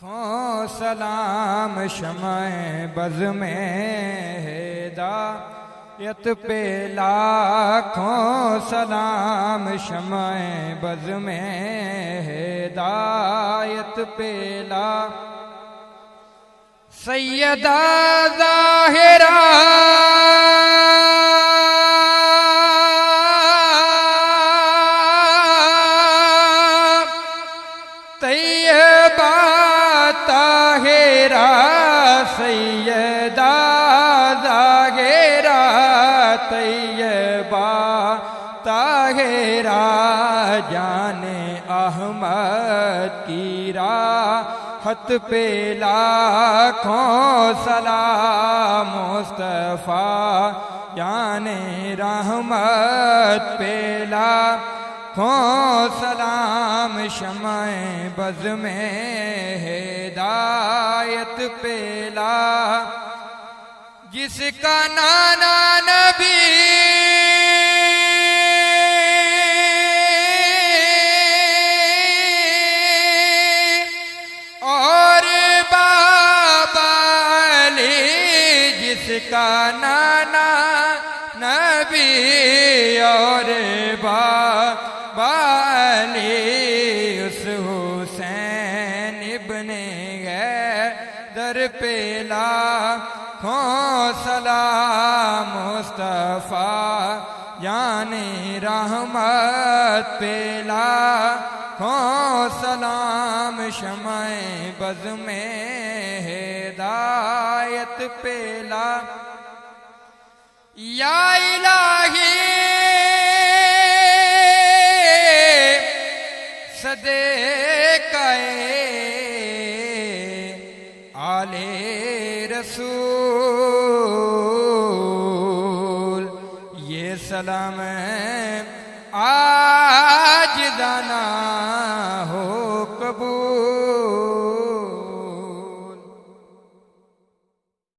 लाखों सलाम शमाए बज़ में हिदायत पे लाखों सलाम शमाए बज़ में हिदायत पे ला सैयदा ज़ाहिरा सैयदा ज़ाहिरा तैयबा ताहिरा जाने अहमद की राहत पे लाखों सलाम मुस्तफ़ा जाने रहमत पे लाखों सलाम शमाए बज़ में हिदायत पेला जिसका नाना नबी और बाबा अली जिसका नाना नबी और बाबा अली उस हुसैन इब्ने दर पे लाखों सलाम मुस्तफ़ा जाने रहमत पे लाखों सलाम शमाए बज़ में हिदायत पे ला या इलाही सदे आले रसूल ये सलाम आज दाना हो